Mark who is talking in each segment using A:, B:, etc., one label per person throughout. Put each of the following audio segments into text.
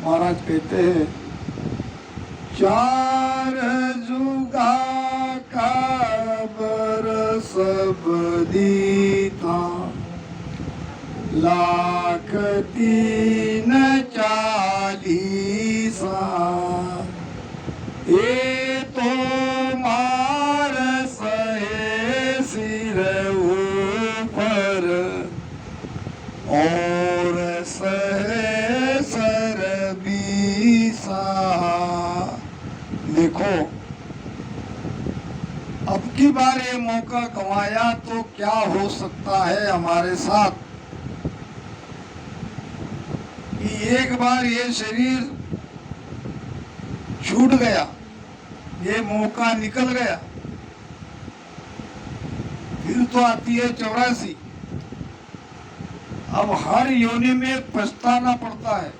A: महाराज कहते हैं, चार जुगा का बरस बदीता, लाख तीन चालीसा, ये तो मार सहे सिर ऊपर और सहे सर बीसा। देखो, अब की बार ये मौका गंवाया तो क्या हो सकता है हमारे साथ कि एक बार ये शरीर छूट गया, ये मौका निकल गया, फिर तो आती है 84। अब हर योनि में पछताना पड़ता है।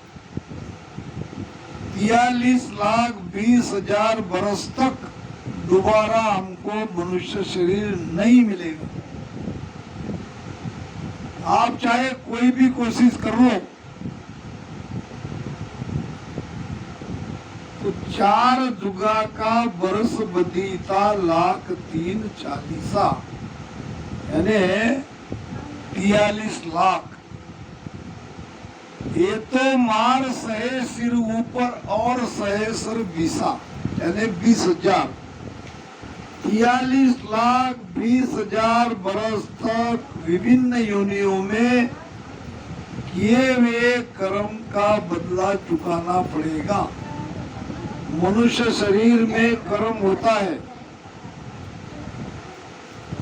A: 43,20,000 बरस तक दोबारा हमको मनुष्य शरीर नहीं मिलेगा। आप चाहे कोई भी कोशिश कर लो तो 4 जुगा का बरस बदीता, लाख तीन चालीसा, यानी 43 लाख। ये तो मार सहे सिर ऊपर और सहे सर बीसा, यानी 20,000। 43,20,000 बरस तक विभिन्न योनियों में किए हुए कर्म का बदला चुकाना पड़ेगा। मनुष्य शरीर में कर्म होता है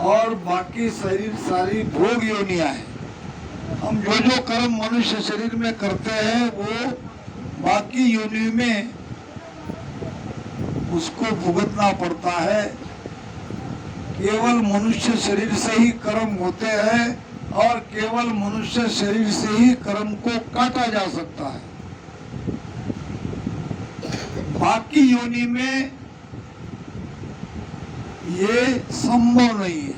A: और बाकी शरीर सारी भोग योनियां है। हम जो जो कर्म मनुष्य शरीर में करते हैं वो बाकी योनि में उसको भुगतना पड़ता है। केवल मनुष्य शरीर से ही कर्म होते हैं और केवल मनुष्य शरीर से ही कर्म को काटा जा सकता है। बाकी योनि में ये संभव नहीं है।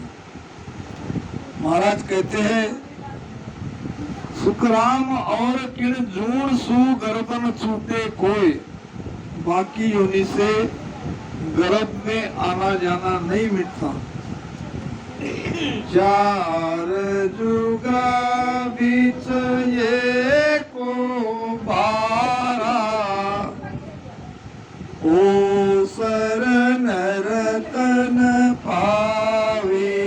A: महाराज कहते हैं, सुखराम और किण जूण सु गर्दन छूटे कोई, बाकी योनि से गर्भ में आना जाना नहीं मिटता। 4 जुगा बीच ये को बारा, ओ शरण रतन पावे,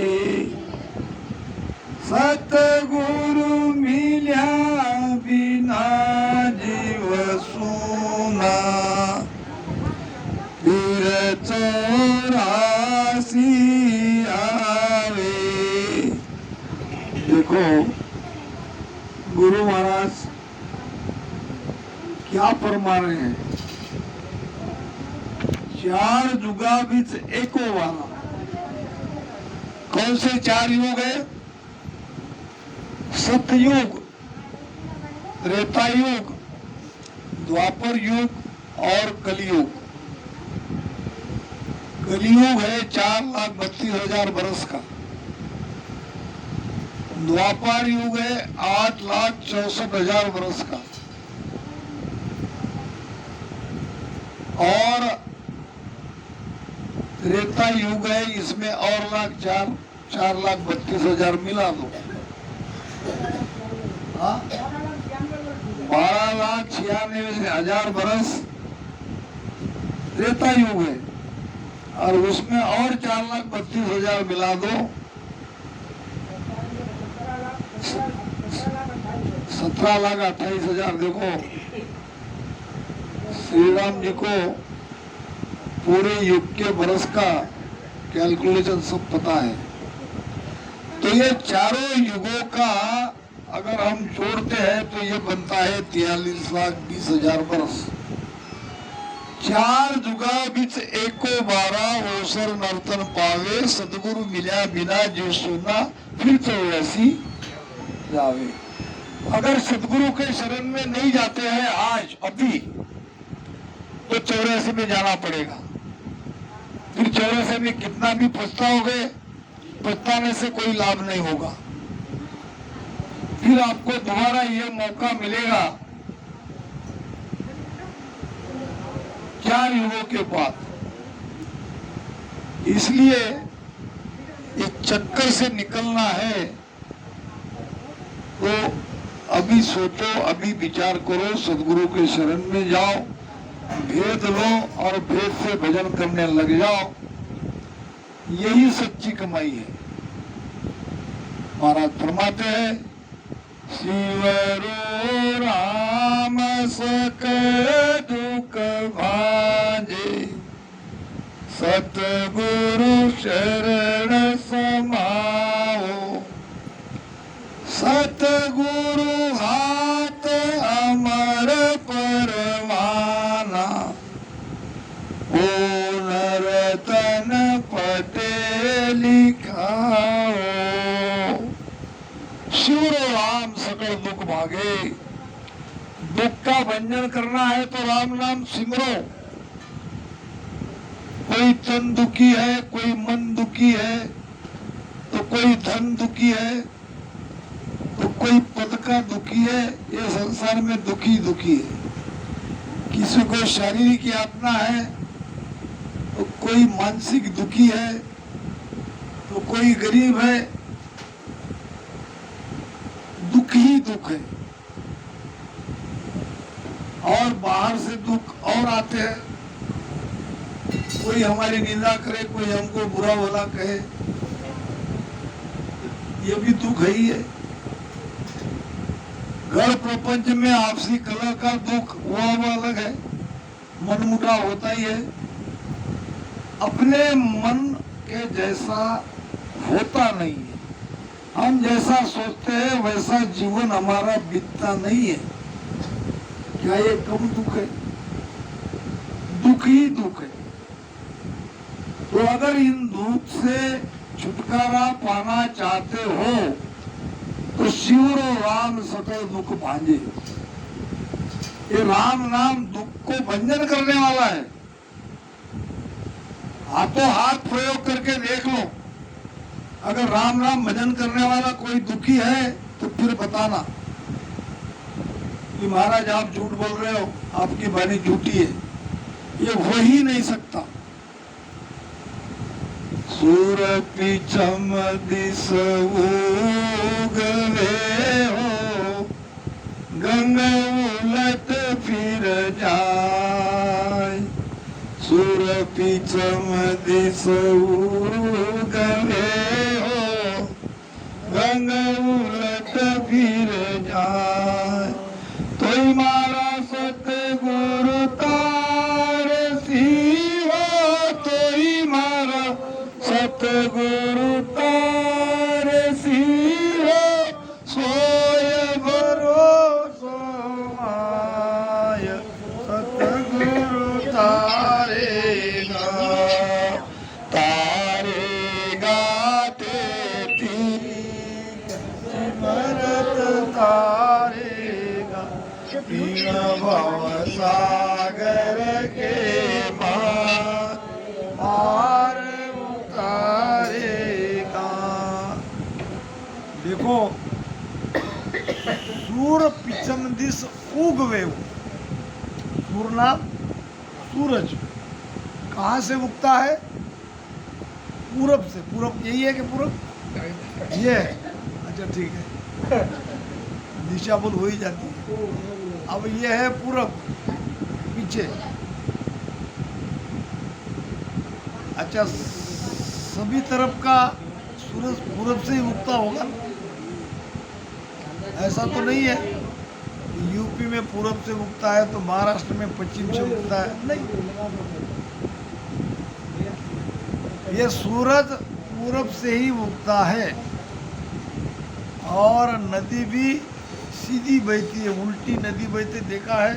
A: सतगुरु मिल्या बिना जीव सुना, फिर 84 आवे। देखो, गुरु महाराज क्या फरमा रहे हैं। 4 जुगा बीच एको वाला। कौन से 4 युग है? सतयुग, त्रेता युग, द्वापर युग और कलयुग। कलयुग है 4,32,000 बरस का। द्वापर युग है 8,64,000 बरस का। और त्रेता युग है, इसमें और 4,32,000 मिला दो, 12,96,000 बरस त्रेता युग है और उसमें और 4,32,000 मिला दो, 17,28,000। देखो, श्री राम जी को पूरे युग के बरस का कैलकुलेशन सब पता है। तो ये चारों युगों का अगर हम जोड़ते हैं तो ये बनता है 43,20,000 बरस। 4 जुगा बीच एको बारा, ओसर नर्तन पावे, सतगुरु मिल्या बिना जो सुना, फिर 84 जावे। अगर सतगुरु के शरण में नहीं जाते हैं आज अभी तो 84 में जाना पड़ेगा। फिर 84 में कितना भी पछताओगे, पछताने से कोई लाभ नहीं होगा। फिर आपको दोबारा ये मौका मिलेगा 4 युगों के बाद। इसलिए इस चक्कर से निकलना है तो अभी सोचो, अभी विचार करो, सदगुरु के शरण में जाओ, भेद लो और भेद से भजन करने लग जाओ। यही सच्ची कमाई है। महाराज फरमाते हैं, शिवरो राम सकल दुख भांजे, सतगुरु शरण समाओ। सतगुरु हाथ अमर परवाना, ओ नरतन पते लिखाओ। शिवरो राम सकल दुख भागे। दुख का भंजन करना है तो राम नाम सिमरो। कोई तन दुखी है, कोई मन दुखी है, तो कोई धन दुखी है, तो कोई पद का दुखी है। ये संसार में दुखी दुखी है। किसी को शारीरिक यातना है, तो कोई मानसिक दुखी है, तो कोई गरीब है। दुख ही दुख है। और बाहर से दुख और आते हैं। कोई हमारी निंदा करे, कोई हमको बुरा भला कहे, ये भी दुख है ही है। घर प्रपंच में आपसी कलह का दुख वो अलग है, मनमुटाव होता ही है। अपने मन के जैसा होता नहीं है। हम जैसा सोचते हैं वैसा जीवन हमारा बीतता नहीं है। क्या ये कम दुख है? दुख ही दुख है। तो अगर इन दुख से छुटकारा पाना चाहते हो तो शिवरो राम सकल दुख भांजे। ये राम नाम दुख को भंजन करने वाला है। हाथों हाथ प्रयोग करके देख लो। अगर राम नाम भजन करने वाला कोई दुखी है तो फिर बताना कि महाराज आप झूठ बोल रहे हो, आपकी वाणी झूठी है। ये हो ही नहीं सकता। सूर पिछम दिस उगवे हो, गंगा उलट फिर जाए। सूर पिछम दिस उगवे हो, गंगा उलट फिर जाए। तोई मारा सतगुरु तार सिवा, तोई मारा सतगुरु तार सिवा, सोय भरोसो माय। सतगुरु तारेगा तारेगा तेती सिमरत तारेगा। तीन भव सागर के पार उतारेगा। देखो, सूर पिछम दिस उगवे। सूर नाम सूरज कहाँ से उगता है? पूरब से। पूरब यही है कि पूरब ये है? अच्छा ठीक है, दिशा बोल हो ही जाती है। अब ये है पूरब पीछे। अच्छा, सभी तरफ का सूरज पूरब से ही उगता होगा? ऐसा तो नहीं है। यूपी में पूरब से उगता है तो महाराष्ट्र में पश्चिम से उगता है? नहीं, ये सूरज पूरब से ही उगता है। और नदी भी सीधी बहती है, उल्टी नदी बहते देखा है।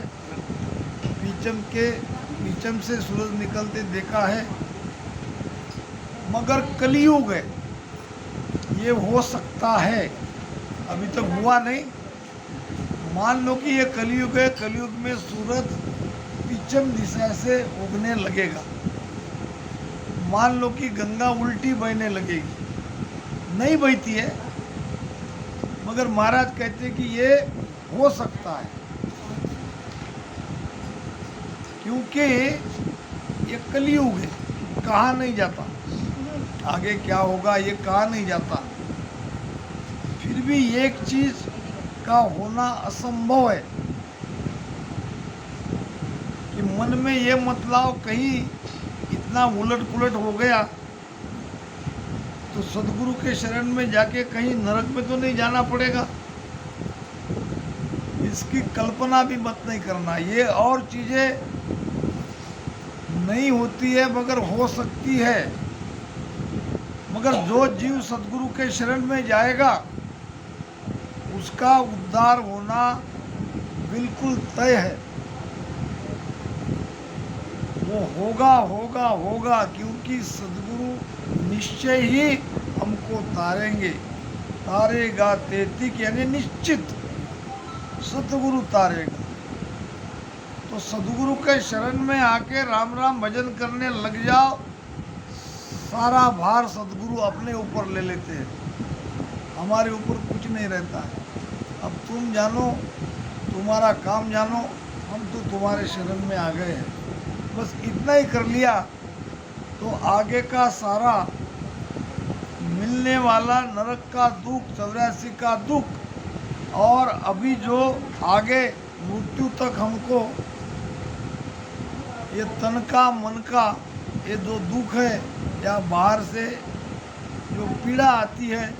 A: पीछम से सूरज निकलते देखा है। मगर कलयुग है, ये हो सकता है, अभी तक हुआ नहीं। मान लो कि ये कलयुग है, कलयुग में सूरज पश्चिम दिशा से उगने लगेगा। मान लो कि गंगा उल्टी बहने लगेगी, नहीं बहती है, मगर महाराज कहते हैं कि ये हो सकता है।
B: क्योंकि ये कलयुग है, कहा नहीं जाता, आगे क्या होगा ये कहा नहीं जाता। फिर भी एक चीज का होना असंभव है कि मन में ये मतलाव कहीं इतना उलट पुलट हो गया तो सदगुरु के शरण में जाके कहीं नरक में तो नहीं जाना पड़ेगा। इसकी कल्पना भी मत नहीं करना। ये और चीजें नहीं होती है मगर हो सकती है। मगर जो जीव सदगुरु के शरण में जाएगा उसका उद्धार होना बिल्कुल तय है। वो होगा होगा होगा, क्योंकि सदगुरु निश्चय ही हमको तारेंगे। तारेगा तेतिक यानी निश्चित सतगुरु तारेगा। तो सदगुरु के शरण में आके राम राम भजन करने लग जाओ, सारा भार सदगुरु अपने ऊपर ले लेते हैं, हमारे ऊपर कुछ नहीं रहता है। अब तुम जानो, तुम्हारा काम जानो, हम तो तुम्हारे शरण में आ गए हैं। बस इतना ही कर लिया तो आगे का सारा मिलने वाला नरक का दुख, 84 का दुख और अभी जो आगे मृत्यु तक हमको ये तन का मन का ये जो दुख है या बाहर से जो पीड़ा आती है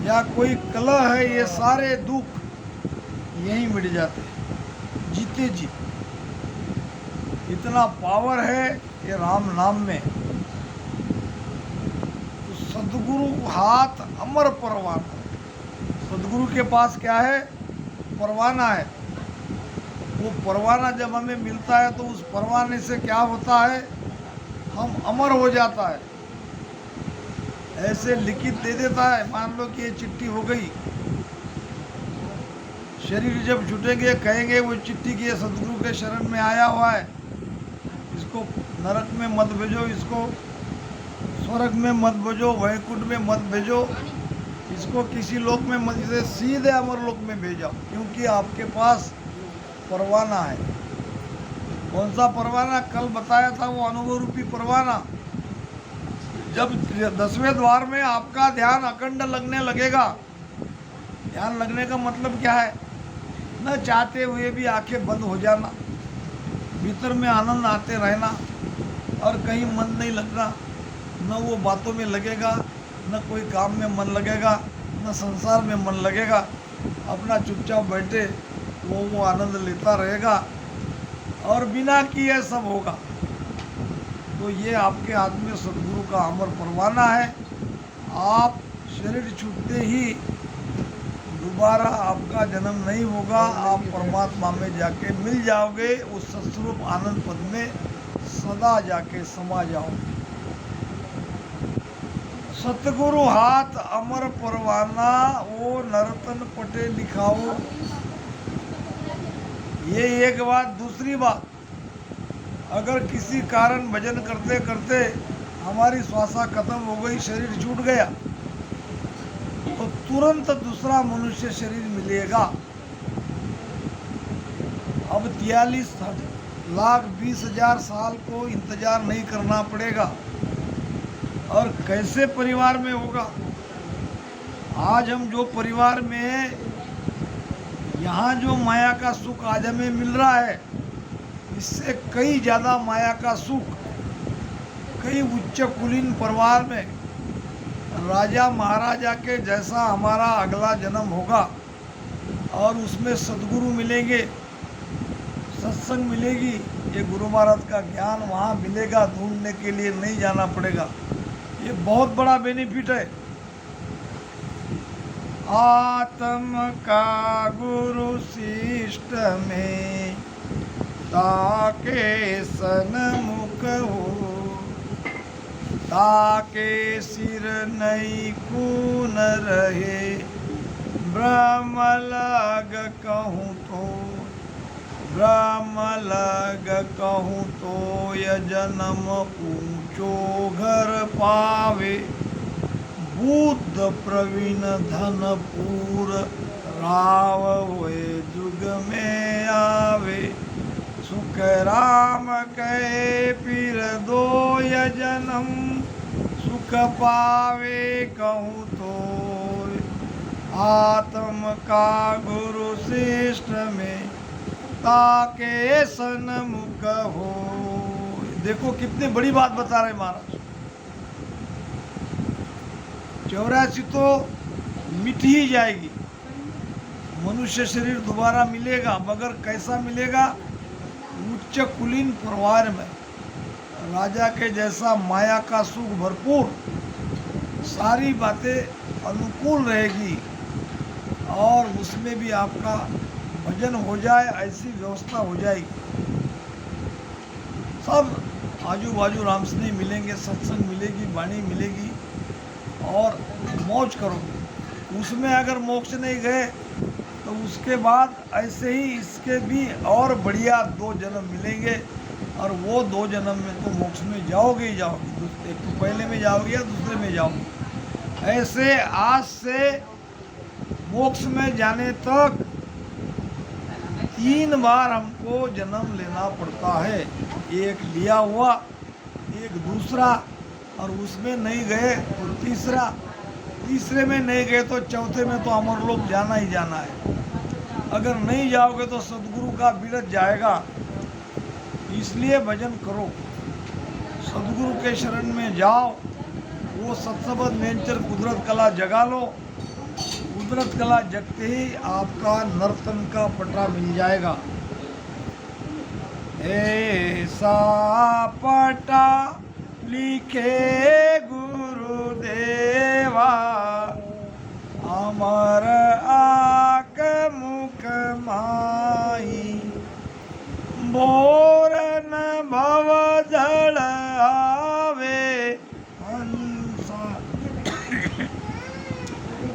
B: या कोई कलह है, ये सारे दुख यहीं मिट जाते हैं जीते जी। इतना पावर है ये राम नाम में। तो सदगुरु हाथ अमर परवाना। सदगुरु के पास क्या है? परवाना है। वो परवाना जब हमें मिलता है तो उस परवाने से क्या होता है? हम अमर हो जाता है। ऐसे लिखित दे देता है, मान लो कि ये चिट्ठी हो गई, शरीर जब छूटेंगे कहेंगे वो चिट्ठी की सदगुरु के शरण में आया हुआ है, इसको नरक में मत भेजो, इसको स्वर्ग में मत भेजो, वैकुंठ में मत भेजो, इसको किसी लोक में मत, इसे सीधे अमर लोक में भेजो, क्योंकि आपके पास परवाना है। कौन सा परवाना? कल बताया था, वो अनुभव रूपी परवाना। जब 10वें द्वार में आपका ध्यान अखंड लगने लगेगा, ध्यान लगने का मतलब क्या है? न चाहते हुए भी आंखें बंद हो जाना, भीतर में आनंद आते रहना और कहीं मन नहीं लगना, न वो बातों में लगेगा, न कोई काम में मन लगेगा, न संसार में मन लगेगा। अपना चुपचाप बैठे वो आनंद लेता रहेगा और बिना किए सब होगा। तो ये आपके हाथ में सदगुरु का अमर परवाना है। आप शरीर छूटते ही दोबारा आपका जन्म नहीं होगा, आप परमात्मा में जाके मिल जाओगे, उस सत्स्वरूप आनंद पद में सदा जाके समा जाओगे। सतगुरु हाथ अमर परवाना, वो नर्तन पटे लिखाओ। ये एक बात। दूसरी बात, अगर किसी कारण भजन करते करते हमारी श्वासा खत्म हो गई, शरीर छूट गया, तो तुरंत दूसरा मनुष्य शरीर मिलेगा। अब 43,20,000 साल को इंतजार नहीं करना पड़ेगा। और कैसे परिवार में होगा? आज हम जो परिवार में हैं, यहाँ जो माया का सुख आज हमें मिल रहा है, इससे कई ज़्यादा माया का सुख कई उच्च कुलीन परिवार में राजा महाराजा के जैसा हमारा अगला जन्म होगा और उसमें सद्गुरु मिलेंगे, सत्संग मिलेगी, ये गुरु महाराज का ज्ञान वहाँ मिलेगा, ढूंढने के लिए नहीं जाना पड़ेगा। ये बहुत बड़ा बेनिफिट है। आत्म का गुरु शिष्ट में ताके सन्मुख हो, ताके सिर नहीं खून रहे, ब्रह्म लग कहूँ तो, ब्रह्म लग कहूँ तो यह जन्म ऊंचो घर पावे, बुद्ध प्रवीण धनपुर राव हुए जुग में आवे, सुख राम राम कहे फिर दो ये जन्म, सुख पावे कहूँ तो, आत्म का गुरु शिष्ट में ताके सन्मुख हो। देखो कितनी बड़ी बात बता रहे महाराज। 84 तो मिट ही जाएगी, मनुष्य शरीर दोबारा मिलेगा, मगर कैसा मिलेगा? उच्च कुलीन परिवार में, राजा के जैसा माया का सुख भरपूर, सारी बातें अनुकूल रहेगी और उसमें भी आपका भजन हो जाए ऐसी व्यवस्था हो जाएगी। सब आजू बाजू राम स्नेही मिलेंगे, सत्संग मिलेगी, वाणी मिलेगी और मौज करोगे। उसमें अगर मोक्ष नहीं गए तो उसके बाद ऐसे ही इसके भी और बढ़िया 2 जन्म मिलेंगे और वो 2 जन्म में तो मोक्ष में जाओगे ही जाओगे। एक तो पहले में जाओगे या दूसरे में जाओगे। ऐसे आज से मोक्ष में जाने तक 3 बार हमको जन्म लेना पड़ता है। एक लिया हुआ, एक दूसरा, और उसमें नहीं गए तो तीसरा, तीसरे में नहीं गए तो चौथे में तो अमरलोक जाना ही जाना है। अगर नहीं जाओगे तो सदगुरु का बिरद जाएगा। इसलिए भजन करो, सदगुरु के शरण में जाओ, वो सत्सबद नेचर कुदरत कला जगा लो। कुदरत कला जगते ही आपका नर्तन का पटा मिल जाएगा। ऐसा पटा लिखे गुरुदेवा, अमर आक मुख माई, बोरन भव जल आवे हंसा,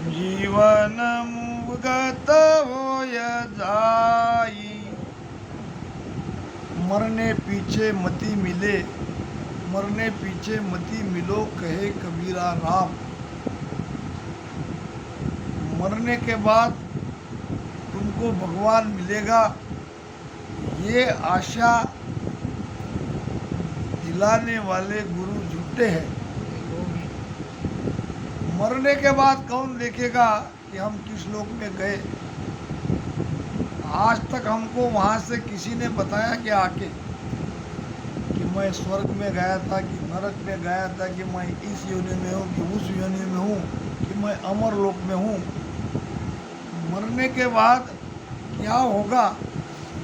B: जीवन मुगत होय जाई। मरने पीछे मति मिले, मरने पीछे मति मिलो, कहे कबीरा राम। मरने के बाद तुमको भगवान मिलेगा, ये आशा दिलाने वाले गुरु झूठे हैं। मरने के बाद कौन देखेगा कि हम किस लोक में गए? आज तक हमको वहाँ से किसी ने बताया कि आके कि मैं स्वर्ग में गया था, कि नरक में गया था, कि मैं इस योनि में हूँ, कि उस योनि में हूँ, कि मैं अमर लोक में हूँ। मरने के बाद क्या होगा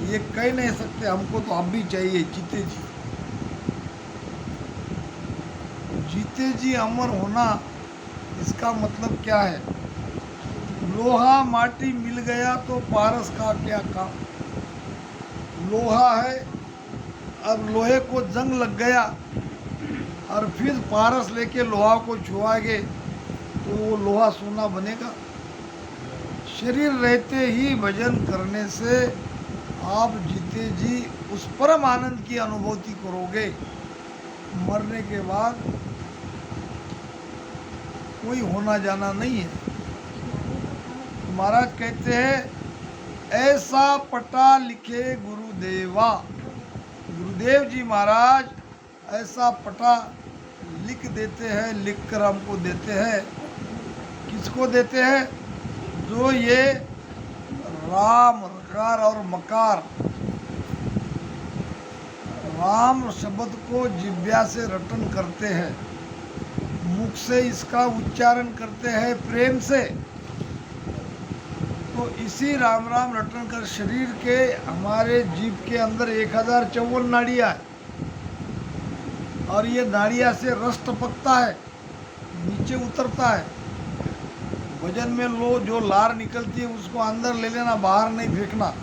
B: ये कह नहीं सकते। हमको तो अब भी चाहिए जीते जी, जीते जी अमर होना। इसका मतलब क्या है? लोहा माटी मिल गया तो पारस का क्या काम? लोहा है, अब लोहे को जंग लग गया और फिर पारस लेके लोहा को छुआएंगे तो वो लोहा सोना बनेगा। शरीर रहते ही भजन करने से आप जीते जी उस परम आनंद की अनुभूति करोगे। मरने के बाद कोई होना जाना नहीं है। महाराज कहते हैं ऐसा पटा लिखे गुरुदेवा। गुरुदेव जी महाराज ऐसा पटा लिख देते हैं, लिख कर हमको देते हैं। किसको देते हैं? जो ये राम रकार और मकार, राम शब्द को जिह्वा से रटन करते हैं, मुख से इसका उच्चारण करते हैं प्रेम से, तो इसी राम राम रटन कर शरीर के हमारे जीभ के अंदर 1054 नाड़ियाँ है और ये नाड़ियाँ से रस टपकता है, नीचे उतरता है। भजन में लो जो लार निकलती है उसको अंदर ले लेना, बाहर नहीं फेंकना।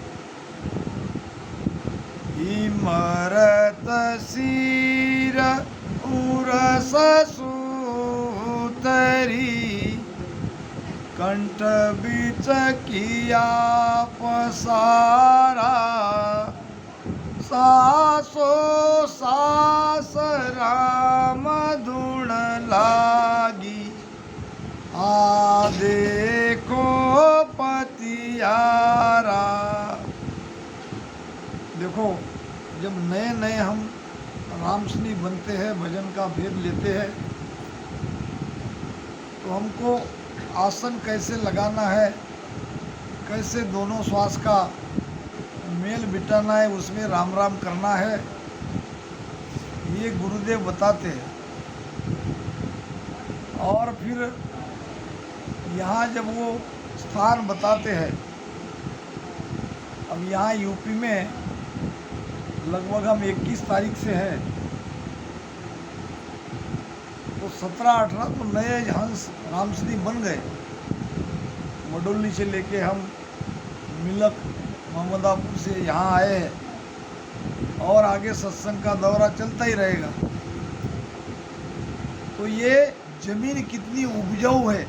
B: इमरत सिर उरस सूतरी, कंठ बीच किया पसारा, सासो सास राम धुन लागी, आ देखो पतियारा। देखो जब नए नए हम रामसनी बनते हैं, भजन का भेद लेते हैं, तो हमको आसन कैसे लगाना है, कैसे दोनों श्वास का मेल बिठाना है, उसमें राम राम करना है, ये गुरुदेव बताते हैं। और फिर यहाँ जब वो स्थान बताते हैं, अब यहाँ यूपी में लगभग हम 21 तारीख से हैं, तो 17-18 तो नए हंस रामसनी बन गए। मडोली से लेके हम मिलक मोहम्मदापुर से यहाँ आए हैं और आगे सत्संग का दौरा चलता ही रहेगा। तो ये जमीन कितनी उपजाऊ है,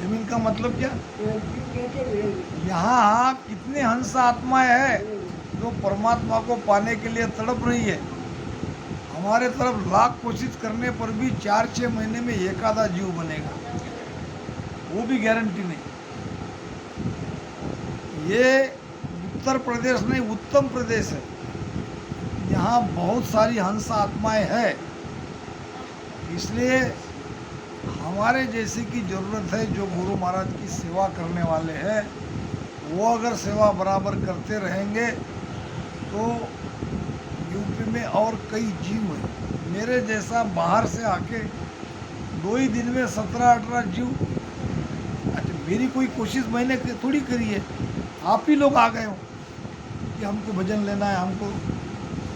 B: जमीन का मतलब क्या, यहाँ कितने हंस आत्माएं हैं जो परमात्मा को पाने के लिए तड़प रही है। हमारे तरफ लाख कोशिश करने पर भी 4-6 महीने में एक आधा जीव बनेगा, वो भी गारंटी नहीं। ये उत्तर प्रदेश नहीं, उत्तम प्रदेश है, यहाँ बहुत सारी हंस आत्माएं हैं। इसलिए हमारे जैसे की ज़रूरत है, जो गुरु महाराज की सेवा करने वाले हैं, वो अगर सेवा बराबर करते रहेंगे तो यूपी में और कई जीव हैं। मेरे जैसा बाहर से आके 2 ही दिन में 17-18 जीव, अच्छा मेरी कोई कोशिश मैंने थोड़ी करी है, आप ही लोग आ गए हो कि हमको भजन लेना है, हमको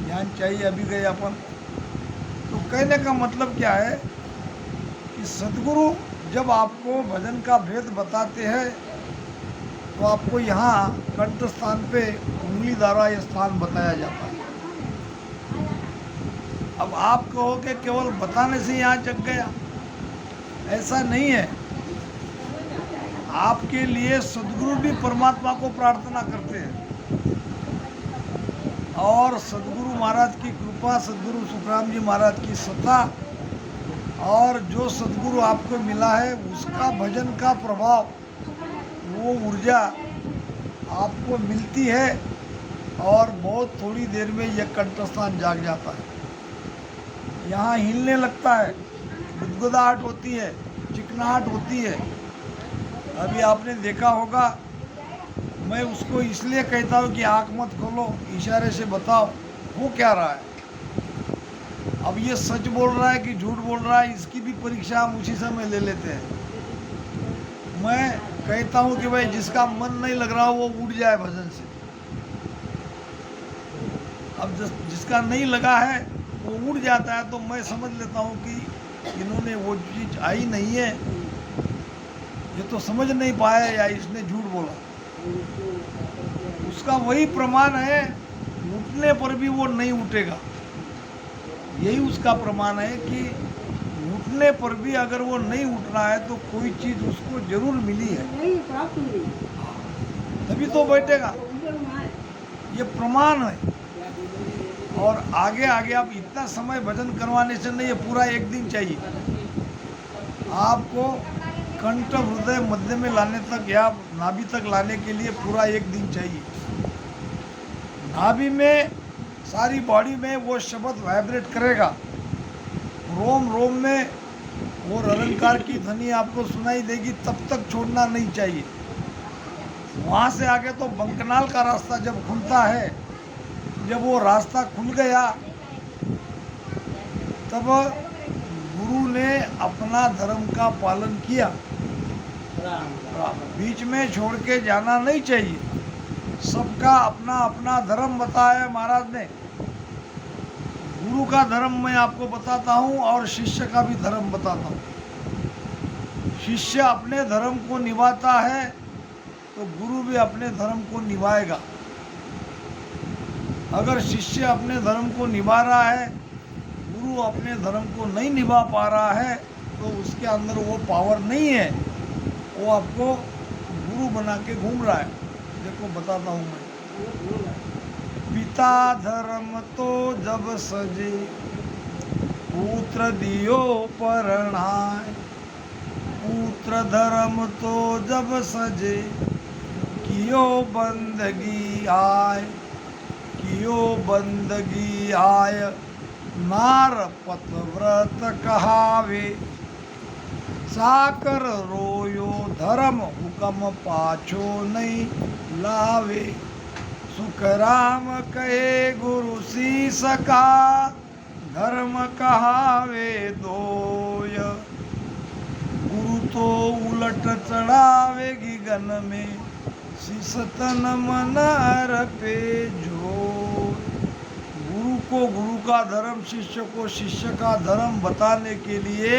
B: ज्ञान चाहिए, अभी गए अपन। तो कहने का मतलब क्या है कि सद्गुरु जब आपको भजन का भेद बताते हैं तो आपको यहाँ कंठ स्थान पे उंगली द्वारा ये स्थान बताया जाता है। अब आप कहोगे केवल बताने से यहाँ जग गया, ऐसा नहीं है। आपके लिए सद्गुरु भी परमात्मा को प्रार्थना करते हैं और सद्गुरु महाराज की कृपा, सद्गुरु सुखराम जी महाराज की सत्ता और जो सद्गुरु आपको मिला है उसका भजन का प्रभाव, वो ऊर्जा आपको मिलती है और बहुत थोड़ी देर में यह कंठस्थान जाग जाता है। यहाँ हिलने लगता है, गुदगुदाहट होती है, चिकनाहट होती है। अभी आपने देखा होगा, मैं उसको इसलिए कहता हूँ कि आँख मत खोलो, इशारे से बताओ वो क्या रहा है। अब ये सच बोल रहा है कि झूठ बोल रहा है, इसकी भी परीक्षा हम उसी समय ले लेते हैं। मैं कहता हूँ कि भाई जिसका मन नहीं लग रहा वो उठ जाए भजन से। अब जिसका नहीं लगा है वो उठ जाता है, तो मैं समझ लेता हूँ कि इन्होंने वो चीज़ आई नहीं है, ये तो समझ नहीं पाया या इसने झूठ बोला। उसका वही प्रमाण है, उठने पर भी वो नहीं उठेगा। यही उसका प्रमाण है कि उठने पर भी अगर वो नहीं उठ रहा है तो कोई चीज़ उसको जरूर मिली है, तभी तो बैठेगा। ये प्रमाण है। और आगे आगे आप इतना समय भजन करवाने से नहीं, ये पूरा 1 दिन चाहिए आपको। कंठ, हृदय, मध्य में लाने तक या नाभि तक लाने के लिए पूरा 1 दिन चाहिए। नाभि में, सारी बॉडी में वो शब्द वाइब्रेट करेगा, रोम रोम में वो रलंकार की ध्वनि आपको सुनाई देगी, तब तक छोड़ना नहीं चाहिए। वहाँ से आगे तो बंकनाल का रास्ता जब खुलता है, जब वो रास्ता खुल गया तब गुरु ने अपना धर्म का पालन किया। बीच में छोड़ के जाना नहीं चाहिए। सबका अपना अपना धर्म बताया महाराज ने। गुरु का धर्म मैं आपको बताता हूँ और शिष्य का भी धर्म बताता हूँ। शिष्य अपने धर्म को निभाता है तो गुरु भी अपने धर्म को निभाएगा। अगर शिष्य अपने धर्म को निभा रहा है, गुरु अपने धर्म को नहीं निभा पा रहा है, तो उसके अंदर वो पावर नहीं है, वो आपको गुरु बना के घूम रहा है। देखो बताता हूँ मैं। पिता धर्म तो जब सजे, पुत्र दियो परणाय। पुत्र धर्म तो जब सजे, कियो बंदगी आय। कियो जो बंदगी आय नार पतव्रत कहावे साकर रोयो धर्म हुकम पाछो नहीं लावे सुख राम कहे गुरु शीस का धर्म कहावे दोय गुरु तो उलट चढ़ावेगी गन में शीस तन मन पे जो गुरु को गुरु का धर्म शिष्य को शिष्य का धर्म बताने के लिए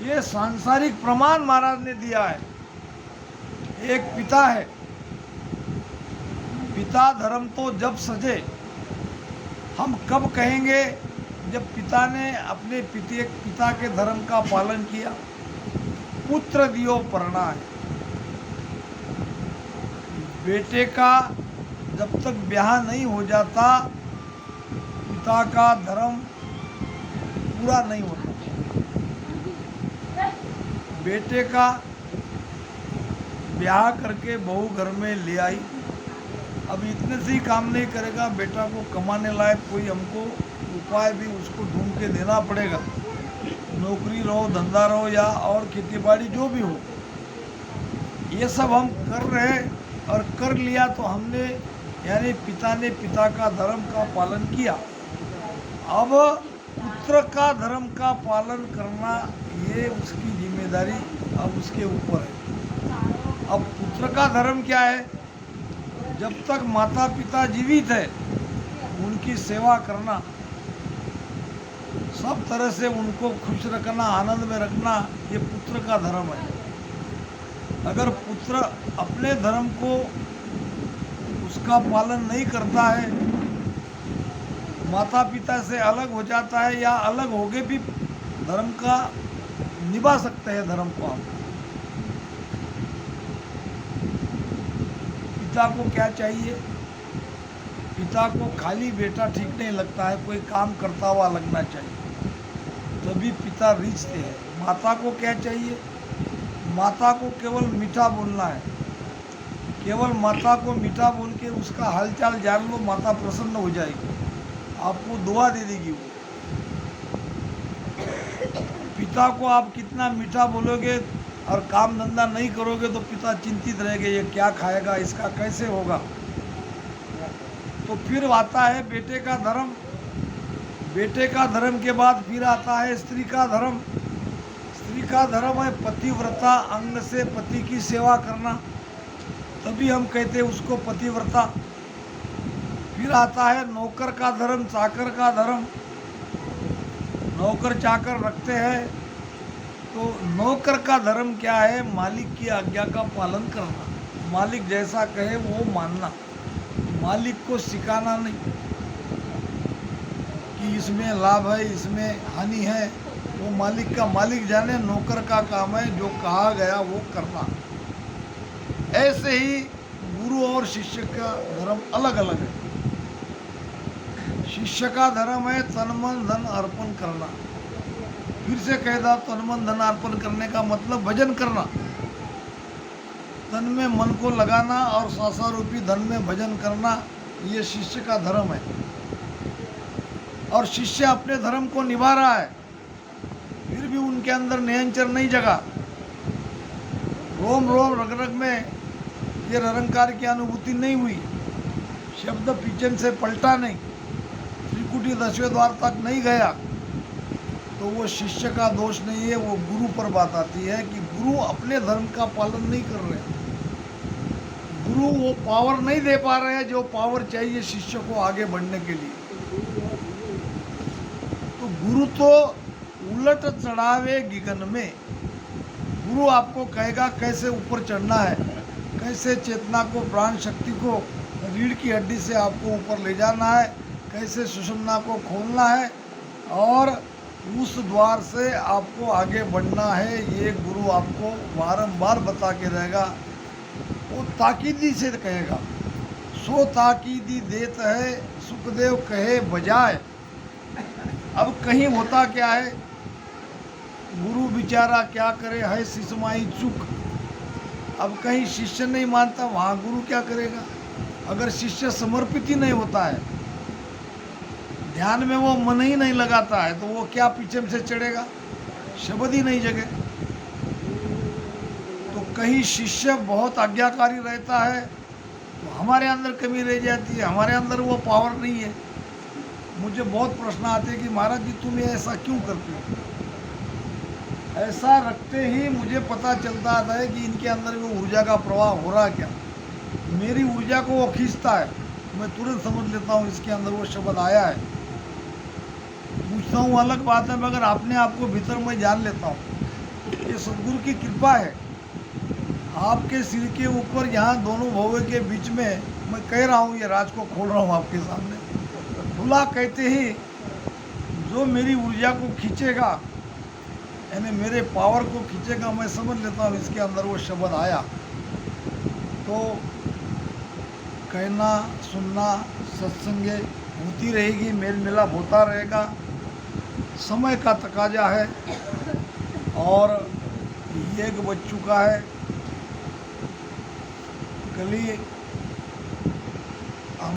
B: ये सांसारिक प्रमाण महाराज ने दिया है। एक पिता है, पिता धर्म तो जब सजे, हम कब कहेंगे जब पिता ने अपने पिता के धर्म का पालन किया। पुत्र दियो परणा है, बेटे का जब तक ब्याह नहीं हो जाता पिता का धर्म पूरा नहीं होता। बेटे का ब्याह करके बहू घर में ले आई, अब इतने से ही काम नहीं करेगा, बेटा को कमाने लायक कोई हमको उपाय भी उसको ढूंढ के देना पड़ेगा। नौकरी रहो, धंधा रहो या और खेती बाड़ी जो भी हो, ये सब हम कर रहे हैं और कर लिया तो हमने यानी पिता ने पिता का धर्म का पालन किया। अब पुत्र का धर्म का पालन करना ये उसकी जिम्मेदारी अब उसके ऊपर है। अब पुत्र का धर्म क्या है? जब तक माता पिता जीवित है उनकी सेवा करना, सब तरह से उनको खुश रखना, आनंद में रखना, ये पुत्र का धर्म है। अगर पुत्र अपने धर्म को उसका पालन नहीं करता है, माता पिता से अलग हो जाता है या अलग होके भी धर्म का निभा सकते हैं धर्म को हम। पिता को क्या चाहिए? पिता को खाली बेटा ठीक नहीं लगता है, कोई काम करता हुआ लगना चाहिए, तभी पिता रिझते हैं। माता को क्या चाहिए? माता को केवल मीठा बोलना है, केवल माता को मीठा बोल के उसका हालचाल जान लो, माता प्रसन्न हो जाएगी, आपको दुआ दे देगी वो। पिता को आप कितना मीठा बोलोगे और काम धंधा नहीं करोगे तो पिता चिंतित रहेंगे, ये क्या खाएगा, इसका कैसे होगा। तो फिर आता है बेटे का धर्म, बेटे का धर्म के बाद फिर आता है स्त्री का धर्म। स्त्री का धर्म है पतिव्रता, अंग से पति की सेवा करना, तभी हम कहते हैं उसको पतिव्रता। फिर आता है नौकर का धर्म, चाकर का धर्म। नौकर चाकर रखते हैं तो नौकर का धर्म क्या है? मालिक की आज्ञा का पालन करना, मालिक जैसा कहे वो मानना, मालिक को सिखाना नहीं कि इसमें लाभ है इसमें हानि है, वो मालिक का मालिक जाने। नौकर का काम है जो कहा गया वो करना। ऐसे ही गुरु और शिष्य का धर्म अलग अलग है। शिष्य का धर्म है तन मन धन अर्पण करना। फिर से कह दा, तन मन धन अर्पण करने का मतलब भजन करना, तन में मन को लगाना और सासा रूपी धन में भजन करना, ये शिष्य का धर्म है। और शिष्य अपने धर्म को निभा रहा है, फिर भी उनके अंदर नियंचर नहीं जगा। रोम रोम रग रग में ये निरंकार की अनुभूति नहीं हुई, शब्द पीछे से पलटा नहीं, त्रिकुटी 10वें द्वार तक नहीं गया, तो वो शिष्य का दोष नहीं है, वो गुरु पर बात आती है कि गुरु अपने धर्म का पालन नहीं कर रहे, गुरु वो पावर नहीं दे पा रहे हैं जो पावर चाहिए शिष्य को आगे बढ़ने के लिए। तो गुरु तो उलट चढ़ावे गिगन में, गुरु आपको कहेगा कैसे ऊपर चढ़ना है, कैसे चेतना को, प्राण शक्ति को रीढ़ की हड्डी से आपको ऊपर ले जाना है, कैसे सुषुम्ना को खोलना है और उस द्वार से आपको आगे बढ़ना है। ये गुरु आपको बारंबार बता के रहेगा, वो ताकीदी से कहेगा। सो ताकीदी देत है सुखदेव कहे बजाय। अब कहीं होता क्या है, गुरु बेचारा क्या करे, है शिष्यमाई चुक। अब कहीं शिष्य नहीं मानता, वहाँ गुरु क्या करेगा? अगर शिष्य समर्पित ही नहीं होता है ध्यान में वो मन ही नहीं लगाता है तो वो क्या पीछे से चढ़ेगा, शब्द ही नहीं जगे। तो कहीं शिष्य बहुत आज्ञाकारी रहता है तो हमारे अंदर कमी रह जाती है, हमारे अंदर वो पावर नहीं है। मुझे बहुत प्रश्न आते हैं कि महाराज जी तुम ऐसा क्यों करते हो। ऐसा रखते ही मुझे पता चलता है कि इनके अंदर वो ऊर्जा का प्रवाह हो रहा क्या। मेरी ऊर्जा को वो खींचता है, मैं तुरंत समझ लेता हूँ इसके अंदर वो शब्द आया है। पूछता हूँ अलग बात है, मगर अपने आप को भीतर मैं जान लेता हूँ। ये सदगुरु की कृपा है। आपके सिर के ऊपर यहाँ दोनों भौवे के बीच में मैं कह रहा हूँ, ये राज को खोल रहा हूँ आपके सामने। खुला कहते ही जो मेरी ऊर्जा को खींचेगा, यानी मेरे पावर को खींचेगा, मैं समझ लेता हूँ इसके अंदर वो शब्द आया। तो कहना सुनना सत्संगे होती रहेगी, मेल मिलाप होता रहेगा। समय का तकाजा है और ये बज चुका है। कल ही